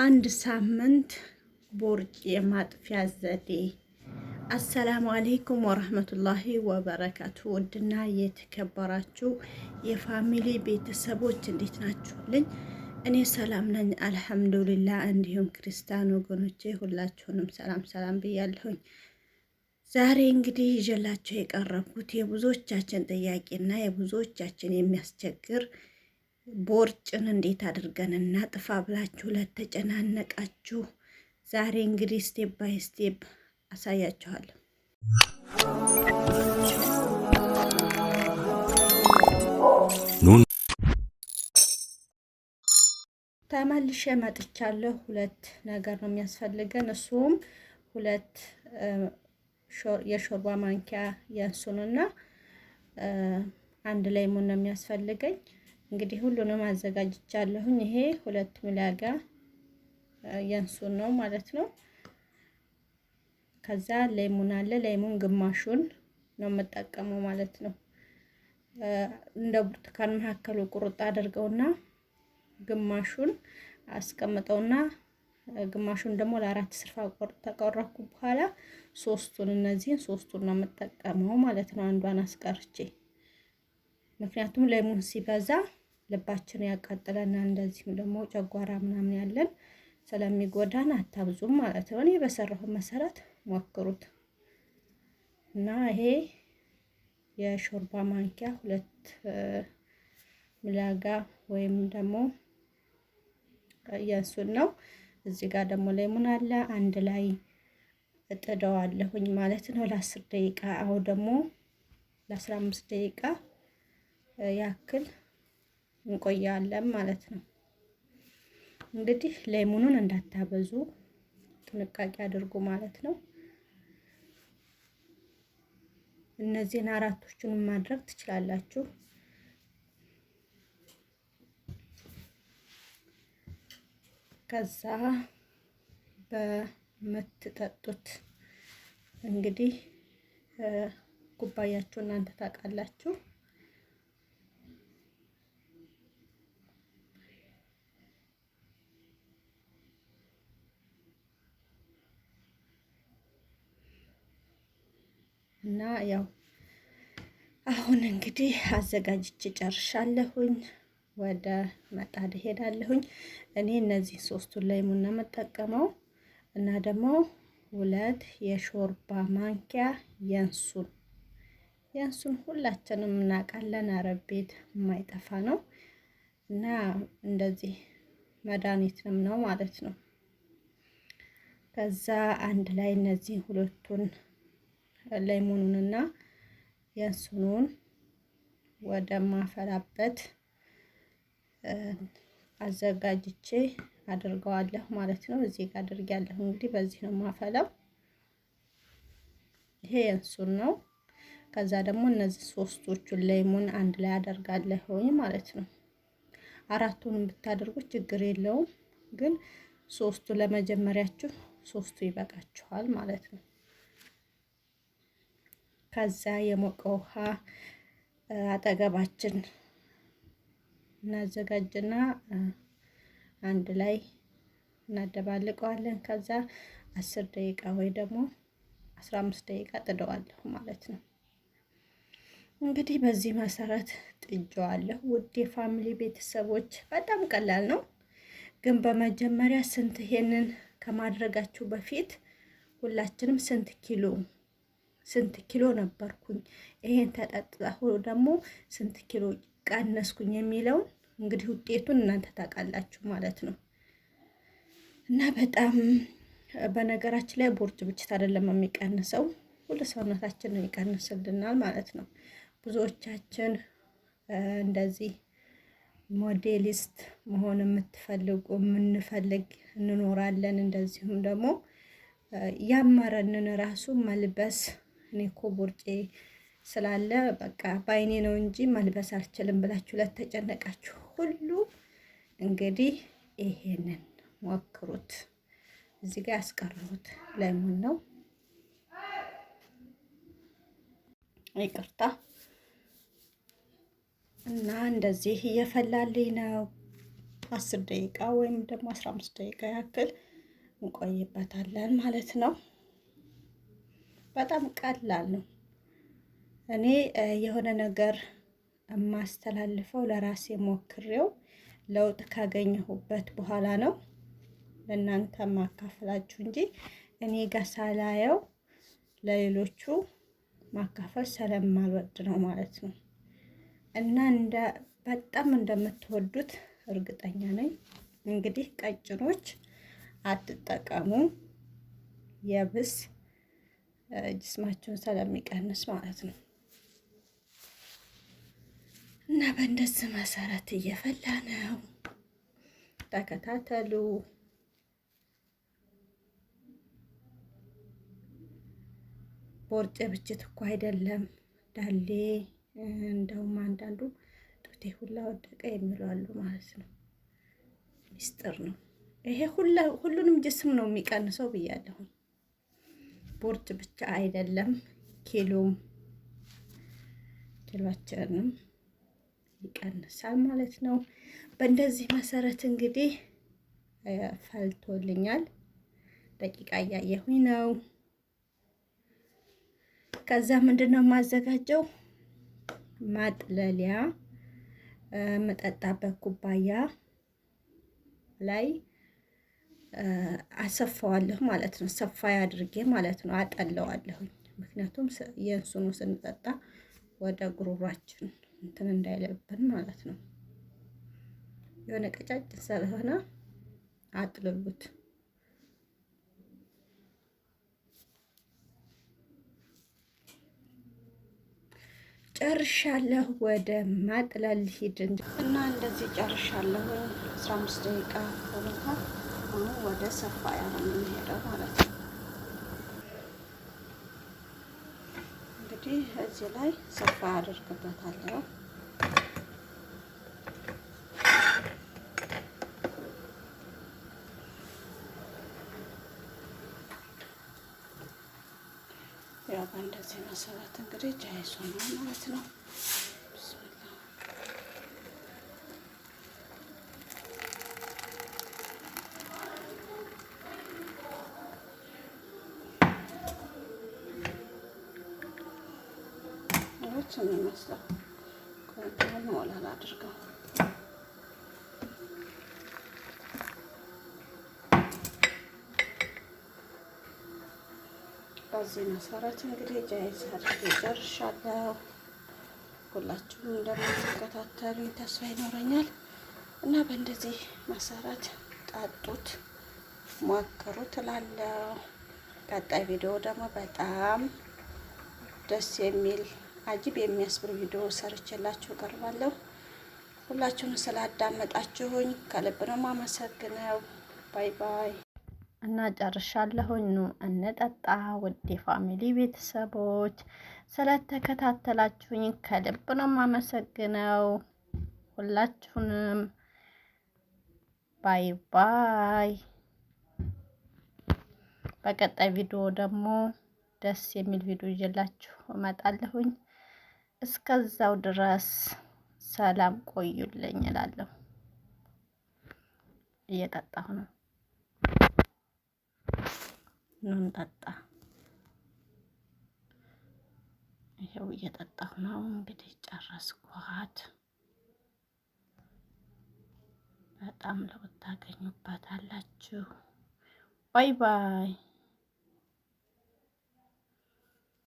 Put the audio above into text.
አንድ ሳምንት ቦርጭ የማጥፊያ ዘዴ። አሰላሙ አሌይኩም ወረህመቱላሂ ወበረካቱ። ውድና የተከበራችሁ የፋሚሊ ቤተሰቦች እንዴት ናችሁልኝ? እኔ ሰላም ነኝ አልሐምዱሊላ። እንዲሁም ክርስቲያን ወገኖቼ ሁላችሁንም ሰላም ሰላም ብያለሁኝ። ዛሬ እንግዲህ ይዤላችሁ የቀረብኩት የብዙዎቻችን ጥያቄና የብዙዎቻችን የሚያስቸግር ቦርጭን እንዴት አድርገን እናጥፋ ብላችሁ ለተጨናነቃችሁ ዛሬ እንግዲህ ስቴፕ ባይ ስቴፕ አሳያችኋለሁ። ተመልሼ መጥቻለሁ። ሁለት ነገር ነው የሚያስፈልገን። እሱም ሁለት የሾርባ ማንኪያ የእንሱንና አንድ ላይሙን ነው የሚያስፈልገኝ። እንግዲህ ሁሉንም አዘጋጅቻለሁኝ። ይሄ 2 ሚሊጋ የእንሱን ነው ማለት ነው። ከዛ ሌሙን አለ። ሌሙን ግማሹን ነው የምጠቀመው ማለት ነው። እንደ ብርቱካን መካከሉ ቁርጥ አድርገውና ግማሹን አስቀምጠውና ግማሹን ደግሞ ለአራት ስርፋ ተቆረኩ በኋላ እነዚህን ሶስቱን ነው የምጠቀመው ማለት ነው። አንዷን አስቀርቼ ምክንያቱም ሌሙን ሲበዛ ልባችን ያቃጥለናል። እንደዚህም ደግሞ ጨጓራ ምናምን ያለን ስለሚጎዳን አታብዙም ማለት ነው። እኔ በሰራሁ መሰረት ሞክሩት እና ይሄ የሾርባ ማንኪያ 2 ሚሊጋ ወይም ደግሞ የእንሱን ነው። እዚህ ጋር ደግሞ ሌሙን አለ። አንድ ላይ እጥደዋለሁኝ ማለት ነው ለ10 ደቂቃ አው ደግሞ ለ15 ደቂቃ ያክል እንቆያለን ማለት ነው። እንግዲህ ሌሙኑን እንዳታበዙ ጥንቃቄ አድርጉ ማለት ነው። እነዚህን አራቶቹን ማድረግ ትችላላችሁ። ከዛ በምትጠጡት እንግዲህ ኩባያችሁ እናንተ ታውቃላችሁ። እና ያው አሁን እንግዲህ አዘጋጅቼ ጨርሻለሁኝ። ወደ መጣድ ሄዳለሁኝ። እኔ እነዚህ ሶስቱን ሌሙን ነው የምጠቀመው እና ደግሞ 2 የሾርባ ማንኪያ የእንሱን ሁላችንም እናውቃለን። አረብ ቤት የማይጠፋ ነው እና እንደዚህ መድኃኒትም ነው ማለት ነው። ከዛ አንድ ላይ እነዚህ ሁለቱን ሌሙኑንና የእንሱኑን ወደ ማፈላበት አዘጋጅቼ አድርገዋለሁ ማለት ነው። እዚህ ጋር አድርጌያለሁ። እንግዲህ በዚህ ነው ማፈላው። ይሄ የእንሱን ነው። ከዛ ደግሞ እነዚህ ሶስቶቹን ሌሙን አንድ ላይ አደርጋለሁኝ ማለት ነው። አራቱንም ብታደርጉት ችግር የለውም፣ ግን ሶስቱ ለመጀመሪያችሁ ሶስቱ ይበቃችኋል ማለት ነው። ከዛ የሞቀ ውሃ አጠገባችን እናዘጋጅና አንድ ላይ እናደባልቀዋለን። ከዛ 10 ደቂቃ ወይ ደግሞ 15 ደቂቃ ጥደዋለሁ ማለት ነው። እንግዲህ በዚህ መሰረት ጥጄዋለሁ። ውድ የፋሚሊ ቤተሰቦች በጣም ቀላል ነው፣ ግን በመጀመሪያ ይሄንን ከማድረጋችሁ በፊት ሁላችንም ስንት ኪሎ ነበርኩኝ፣ ይሄን ተጠጣሁ ደግሞ ስንት ኪሎ ቀነስኩኝ የሚለውን እንግዲህ ውጤቱን እናንተ ታውቃላችሁ ማለት ነው። እና በጣም በነገራችን ላይ ቦርጭ ብቻ አይደለም የሚቀንሰው፣ ሁሉ ሰውነታችንን ይቀንስልናል ማለት ነው። ብዙዎቻችን እንደዚህ ሞዴሊስት መሆን የምንፈልግ እንኖራለን። እንደዚሁም ደግሞ ያመረንን ራሱ መልበስ እኔ እኮ ቦርጬ ስላለ በቃ ባይኔ ነው እንጂ መልበስ አልችልም ብላችሁ ለተጨነቃችሁ ሁሉ እንግዲህ ይሄንን ሞክሩት። እዚህ ጋር ያስቀረሁት ሌሙን ነው፣ ይቅርታ። እና እንደዚህ እየፈላልኝ ነው። 10 ደቂቃ ወይም ደግሞ 15 ደቂቃ ያክል እንቆይበታለን ማለት ነው። በጣም ቀላል ነው። እኔ የሆነ ነገር የማስተላልፈው ለራሴ ሞክሬው ለውጥ ካገኘሁበት በኋላ ነው ለእናንተ ማካፈላችሁ እንጂ እኔ ጋር ሳላየው ለሌሎቹ ማካፈል ስለማልወድ ነው ማለት ነው። እና በጣም እንደምትወዱት እርግጠኛ ነኝ። እንግዲህ ቀጭኖች አትጠቀሙ፣ የብስ ጅስማችሁን ስለሚቀንስ ማለት ነው። እና በእንደዚህ መሰረት እየፈላ ነው። ተከታተሉ። ቦርጬ ብችት እኮ አይደለም ዳሌ፣ እንደውም አንዳንዱ ጡቴ ሁላ ወደቀ የሚሉ አሉ ማለት ነው። ሚስጥር ነው ይሄ። ሁሉንም ጅስም ነው የሚቀንሰው ብያለሁ። ቦርጭ ብቻ አይደለም ኪሎአችንንም ይቀንሳል ማለት ነው። በእንደዚህ መሰረት እንግዲህ ፈልቶልኛል። ደቂቃ እያየሁኝ ነው። ከዛ ምንድነው የማዘጋጀው? ማጥለሊያ መጠጣበት ኩባያ ላይ አሰፋዋለሁ ማለት ነው። ሰፋይ አድርጌ ማለት ነው አጠለዋለሁ። ምክንያቱም የእንሱኑ ስንጠጣ ወደ ጉሮሯችን እንትን እንዳይለብን ማለት ነው። የሆነ ቀጫጭን ስለሆነ አጥልሉት። ጨርሻለሁ። ወደ ማጥለል ሂድ እና እንደዚህ ጨርሻለሁ። 15 ደቂቃ ሆኖታል። አሁን ወደ ሰፋያ ነው የምንሄደው ማለት ነው። እንግዲህ እዚህ ላይ ሰፋ አደርግበታለሁ። ያው በእንደዚህ መሰረት እንግዲህ ጃይሶ ነው ማለት ነው። ነው የሚመስለው። ኮንትሮል ሞላል አድርገው በዚህ መሰረት እንግዲህ ጃይዝ አድርጌ ጨርሻለሁ። ሁላችሁም እንደምትከታተሉኝ ተስፋ ይኖረኛል እና በእንደዚህ መሰረት ጣጡት፣ ሞክሩት እላለሁ። ቀጣይ ቪዲዮ ደግሞ በጣም ደስ የሚል አጂብ የሚያስብል ቪዲዮ ሰርቼላችሁ እቀርባለሁ። ሁላችሁም ስላዳመጣችሁኝ ከልብ ነው የማመሰግነው። ባይ ባይ። እና ጨርሻለሁኝ። ኑ እንጠጣ። ውድ ፋሚሊ ቤተሰቦች ስለተከታተላችሁኝ ከልብ ነው የማመሰግነው ሁላችሁንም። ባይ ባይ። በቀጣይ ቪዲዮ ደግሞ ደስ የሚል ቪዲዮ ይዤላችሁ እመጣለሁኝ። እስከዛው ድረስ ሰላም ቆዩልኝ እላለሁ። እየጠጣሁ ነው። ኑ እንጠጣ። ይሄው እየጠጣሁ ነው። እንግዲህ ጨረስኳት። በጣም ለውጥ ታገኙበታላችሁ። ባይ ባይ።